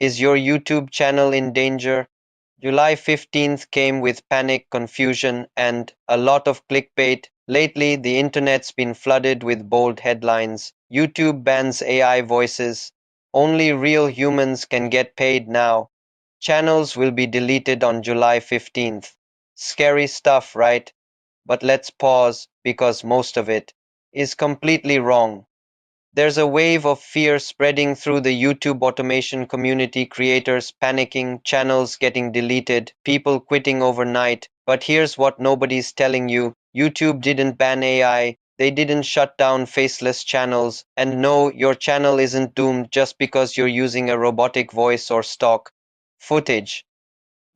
Is your YouTube channel in danger? July 15th came with panic, confusion, and a lot of clickbait. Lately, the internet's been flooded with bold headlines. YouTube bans AI voices. Only real humans can get paid now. Channels will be deleted on July 15th. Scary stuff, right? But let's pause because most of it is completely wrong. There's a wave of fear spreading through the YouTube automation community, creators panicking, channels getting deleted, people quitting overnight. But here's what nobody's telling you: YouTube didn't ban AI, they didn't shut down faceless channels, and no, your channel isn't doomed just because you're using a robotic voice or stock footage.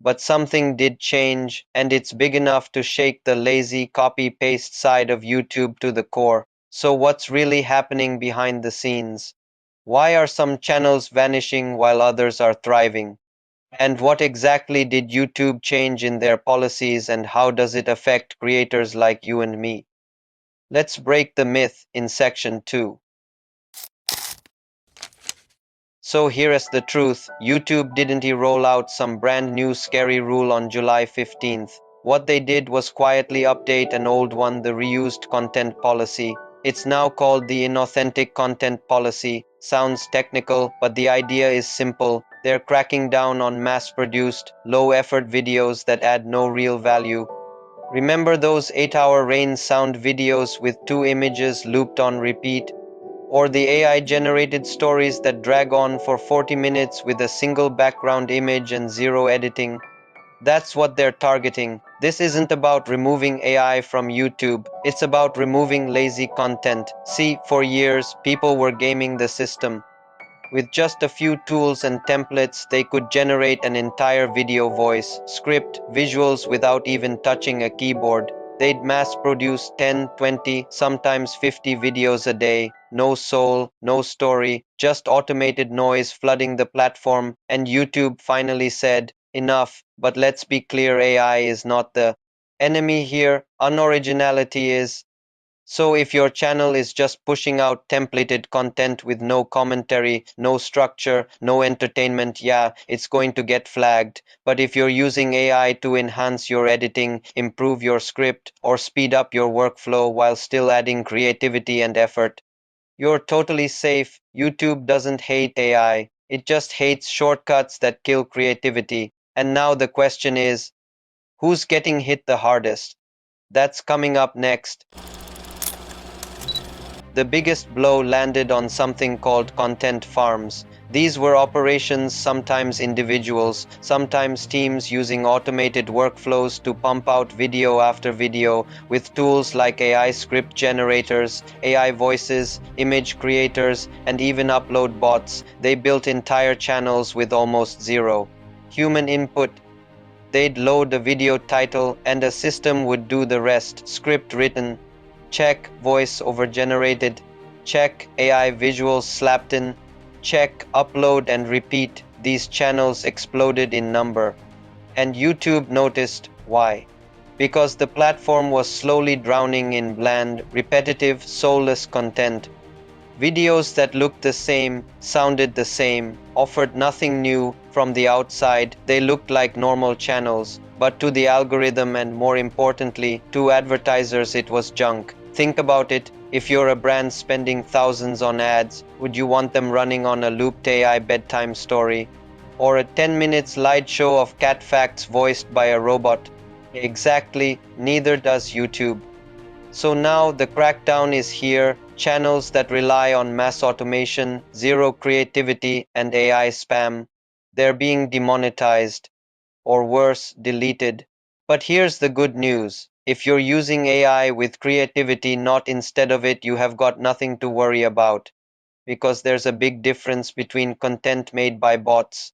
But something did change, and it's big enough to shake the lazy copy paste side of YouTube to the core. So, what's really happening behind the scenes? Why are some channels vanishing while others are thriving? And what exactly did YouTube change in their policies, and how does it affect creators like you and me? Let's break the myth in section 2. So here's the truth: YouTube didn't roll out some brand new scary rule on July 15th. What they did was quietly update an old one, the reused content policy. It's now called the inauthentic content policy. Sounds technical, but the idea is simple. They're cracking down on mass produced, low effort videos that add no real value. Remember those 8-hour rain sound videos with two images looped on repeat? Or the AI generated stories that drag on for 40 minutes with a single background image and zero editing? That's what they're targeting. This isn't about removing AI from YouTube, it's about removing lazy content. See, for years, people were gaming the system. With just a few tools and templates, they could generate an entire video, voice, script, visuals without even touching a keyboard. They'd mass produce 10, 20, sometimes 50 videos a day. No soul, no story, just automated noise flooding the platform. And YouTube finally said, enough. But let's be clear: AI is not the enemy here, unoriginality is. So if your channel is just pushing out templated content with no commentary, no structure, no entertainment, yeah, it's going to get flagged. But if you're using AI to enhance your editing, improve your script, or speed up your workflow while still adding creativity and effort, you're totally safe. YouTube doesn't hate AI, it just hates shortcuts that kill creativity. And now the question is, who's getting hit the hardest? That's coming up next. The biggest blow landed on something called content farms. These were operations, sometimes individuals, sometimes teams, using automated workflows to pump out video after video with tools like AI script generators, AI voices, image creators, and even upload bots. They built entire channels with almost zero human input. They'd load a video title and a system would do the rest. Script written, check; voice over generated, check; AI visuals slapped in, check; upload and repeat. These channels exploded in number. And YouTube noticed. Why? Because the platform was slowly drowning in bland, repetitive, soulless content. Videos that looked the same, sounded the same, offered nothing new. From the outside, they looked like normal channels, but to the algorithm and, more importantly, to advertisers, it was junk. Think about it: if you're a brand spending thousands on ads, would you want them running on a looped AI bedtime story? Or a 10-minute slideshow of cat facts voiced by a robot? Exactly, neither does YouTube. So now the crackdown is here: channels that rely on mass automation, zero creativity, and AI spam, they're being demonetized, or worse, deleted. But here's the good news: if you're using AI with creativity, not instead of it, you have got nothing to worry about. Because there's a big difference between content made by bots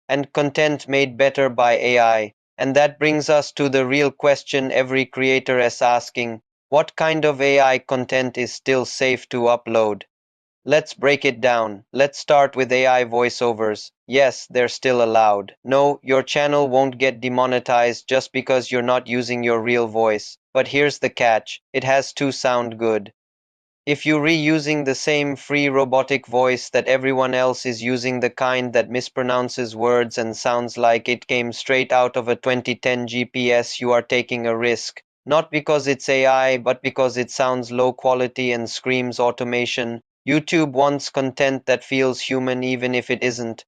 and content made better by AI. And that brings us to the real question every creator is asking: what kind of AI content is still safe to upload? Let's break it down. Let's start with AI voiceovers. Yes, they're still allowed. No, your channel won't get demonetized just because you're not using your real voice. But here's the catch: it has to sound good. If you're reusing the same free robotic voice that everyone else is using, the kind that mispronounces words and sounds like it came straight out of a 2010 GPS, you are taking a risk. Not because it's AI, but because it sounds low quality and screams automation. YouTube wants content that feels human even if it isn't.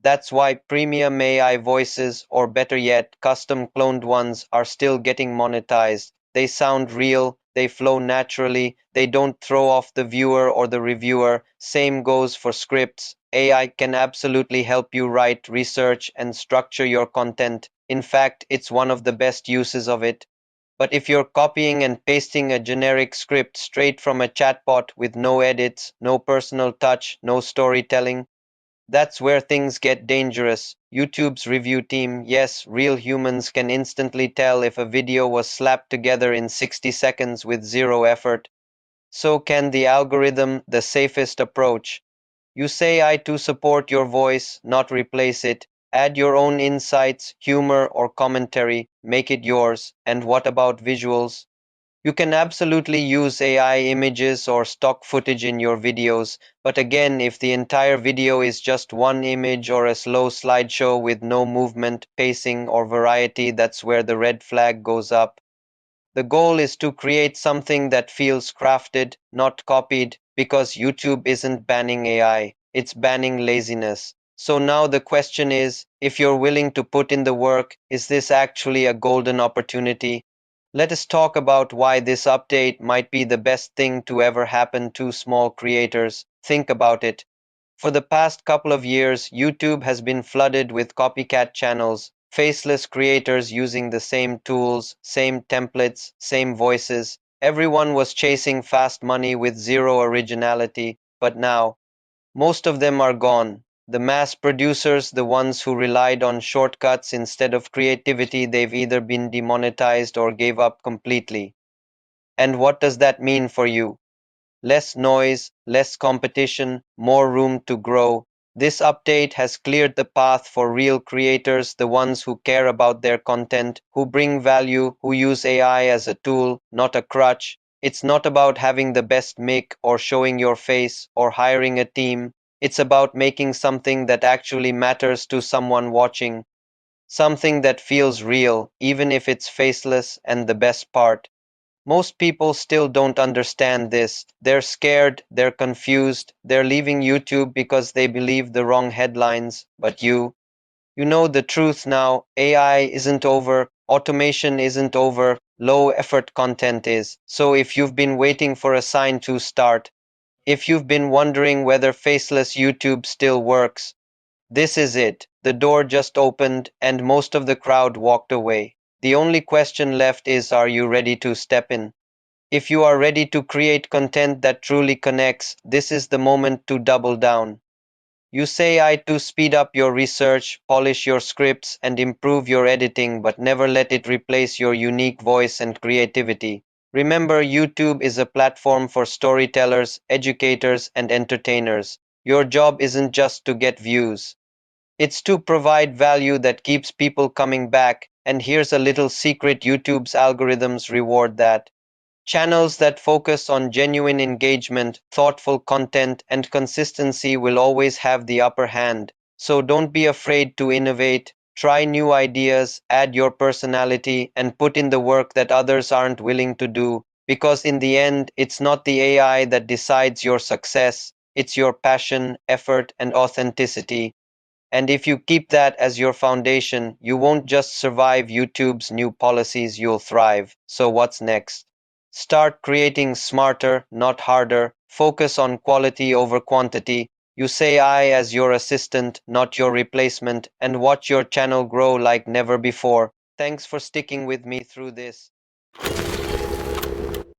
That's why premium AI voices, or better yet, custom cloned ones, are still getting monetized. They sound real, they flow naturally, they don't throw off the viewer or the reviewer. Same goes for scripts. AI can absolutely help you write, research, and structure your content. In fact, it's one of the best uses of it. But if you're copying and pasting a generic script straight from a chatbot with no edits, no personal touch, no storytelling, that's where things get dangerous. YouTube's review team, yes, real humans, can instantly tell if a video was slapped together in 60 seconds with zero effort. So can the algorithm, the safest approach. You say I to support your voice, not replace it. Add your own insights, humor, or commentary, make it yours. And what about visuals? You can absolutely use AI images or stock footage in your videos, but again, if the entire video is just one image or a slow slideshow with no movement, pacing, or variety, that's where the red flag goes up. The goal is to create something that feels crafted, not copied, because YouTube isn't banning AI, it's banning laziness. So now the question is, if you're willing to put in the work, is this actually a golden opportunity? Let us talk about why this update might be the best thing to ever happen to small creators. Think about it. For the past couple of years, YouTube has been flooded with copycat channels, faceless creators using the same tools, same templates, same voices. Everyone was chasing fast money with zero originality, but now, most of them are gone. The mass producers, the ones who relied on shortcuts instead of creativity, they've either been demonetized or gave up completely. And what does that mean for you? Less noise, less competition, more room to grow. This update has cleared the path for real creators, the ones who care about their content, who bring value, who use AI as a tool, not a crutch. It's not about having the best mic or showing your face or hiring a team. It's about making something that actually matters to someone watching, something that feels real, even if it's faceless. And the best part, most people still don't understand this. They're scared, they're confused, they're leaving YouTube because they believe the wrong headlines. But you know the truth now. AI isn't over, automation isn't over, low effort content is. So if you've been waiting for a sign to start, if you've been wondering whether faceless YouTube still works, this is it. The door just opened and most of the crowd walked away. The only question left is, are you ready to step in? If you are ready to create content that truly connects, this is the moment to double down. You say I to speed up your research, polish your scripts, and improve your editing, but never let it replace your unique voice and creativity. Remember, YouTube is a platform for storytellers, educators, and entertainers. Your job isn't just to get views. It's to provide value that keeps people coming back. And here's a little secret: YouTube's algorithms reward that. Channels that focus on genuine engagement, thoughtful content, and consistency will always have the upper hand. So don't be afraid to innovate, try new ideas, add your personality, and put in the work that others aren't willing to do. Because in the end, it's not the AI that decides your success, it's your passion, effort, and authenticity. And if you keep that as your foundation, you won't just survive YouTube's new policies, you'll thrive. So what's next? Start creating smarter, not harder. Focus on quality over quantity. You say I as your assistant, not your replacement, and watch your channel grow like never before. Thanks for sticking with me through this.